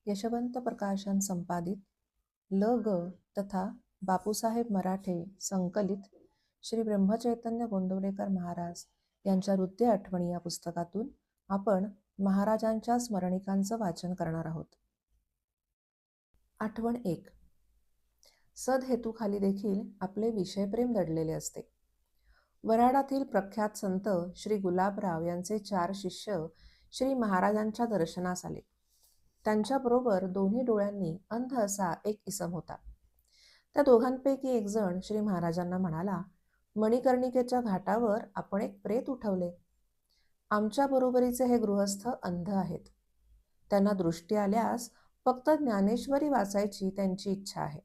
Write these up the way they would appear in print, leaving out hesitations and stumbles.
यशवंत प्रकाशन संपादित ल ग तथा बापूसाहेब मराठे संकलित श्री ब्रह्मचैतन्य गोंदवलेकर महाराज यांच्या हृदय आठवणी या पुस्तकातून आपण महाराजांच्या स्मरणिकांचं वाचन करणार आहोत. आठवण 1. सदहेतूखाली देखील आपले विषयप्रेम दडलेले असते. वऱ्हाडातील प्रख्यात संत श्री गुलाबराव यांचे 4 शिष्य श्री महाराजांच्या दर्शनास आले. त्यांच्याबरोबर दोन्ही डोळ्यांनी अंध असा एक इसम होता. त्या दोघांपैकी एक जण श्री महाराजांना म्हणाला, मणिकर्णिकेच्या घाटावर आपण एक प्रेत उठवले. आमच्या बरोबरीचे हे गृहस्थ अंध आहेत. त्यांना दृष्टी आल्यास फक्त ज्ञानेश्वरी वाचायची त्यांची इच्छा आहे.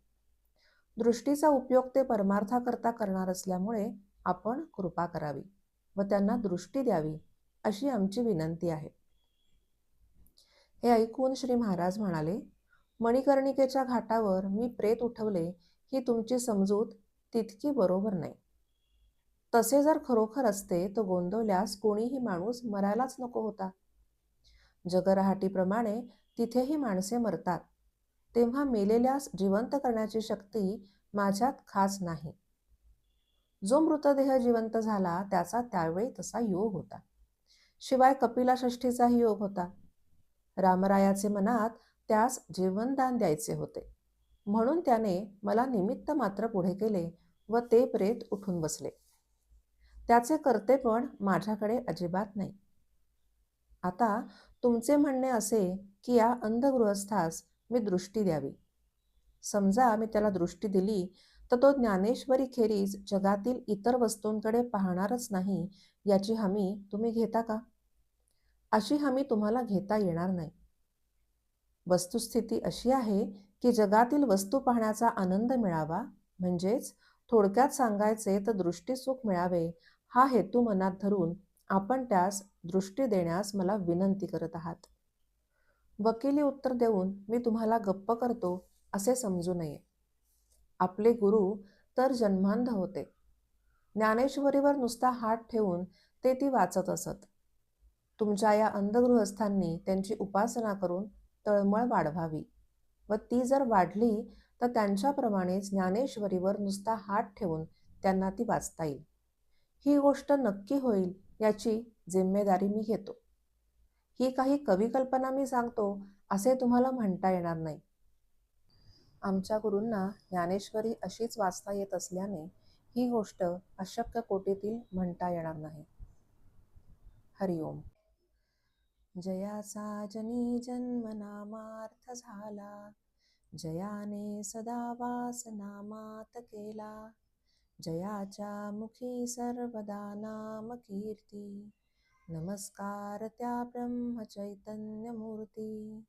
दृष्टीचा उपयोग ते परमार्थाकरता करणार असल्यामुळे आपण कृपा करावी व त्यांना दृष्टी द्यावी अशी आमची विनंती आहे. हे ऐकून श्री महाराज म्हणाले, मणिकर्णिकेच्या घाटावर मी प्रेत उठवले ही तुमची समजूत तितकी बरोबर नाही. तसे जर खरोखर असते तर गोंदवल्यास कोणीही माणूस मरायलाच नको होता. जगरहाटीप्रमाणे तिथेही माणसे मरतात, तेव्हा मेलेल्यास जिवंत करण्याची शक्ती माझ्यात खास नाही. जो मृतदेह जिवंत झाला त्याचा त्यावेळी तसा योग होता. शिवाय कपिलाषष्ठीचाही योग होता. रामरायाचे मनात त्यास जीवनदान द्यायचे होते, म्हणून त्याने मला निमित्त मात्र पुढे केले व ते प्रेत उठून बसले. त्याचे कर्तेपण माझ्याकडे अजिबात नाही. आता तुमचे म्हणणे असे की या अंधगृहस्थास मी दृष्टी द्यावी. समजा मी त्याला दृष्टी दिली तर तो ज्ञानेश्वरी खेरीज जगातील इतर वस्तूंकडे पाहणारच नाही याची हमी तुम्ही घेता का? अशी हमी तुम्हाला घेता येणार नाही. वस्तुस्थिती अशी आहे की जगातील वस्तू पाहण्याचा आनंद मिळावा, म्हणजेच थोडक्यात सांगायचे तर दृष्टीसुख मिळावे हा हेतू मनात धरून आपण त्यास दृष्टी देण्यास मला विनंती करत आहात. वकिली उत्तर देऊन मी तुम्हाला गप्प करतो असे समजू नये. आपले गुरु तर जन्मांध होते. ज्ञानेश्वरीवर नुसता हात ठेवून ते ती वाचत असत. तुमच्या या अंधगृहस्थांनी त्यांची उपासना करून तळमळ वाढवावी व ती जर वाढली तर त्यांच्याप्रमाणेच ज्ञानेश्वरीवर नुसता हात ठेवून त्यांना ती वाचता येईल. ही गोष्ट नक्की होईल याची जिम्मेदारी मी घेतो. ही काही कविकल्पना मी सांगतो असे तुम्हाला म्हणता येणार नाही. आमच्या गुरूंना ज्ञानेश्वरी अशीच वाचता येत असल्याने ही गोष्ट अशक्य कोटीतील म्हणता येणार नाही. हरिओम. जयाचा जनी जन्म नामार्थ झाला, जयाने सदा वास नामात केला, जयाच्या मुखी सर्वदा नाम कीर्ती, नमस्कार त्या ब्रह्म चैतन्य मूर्ती.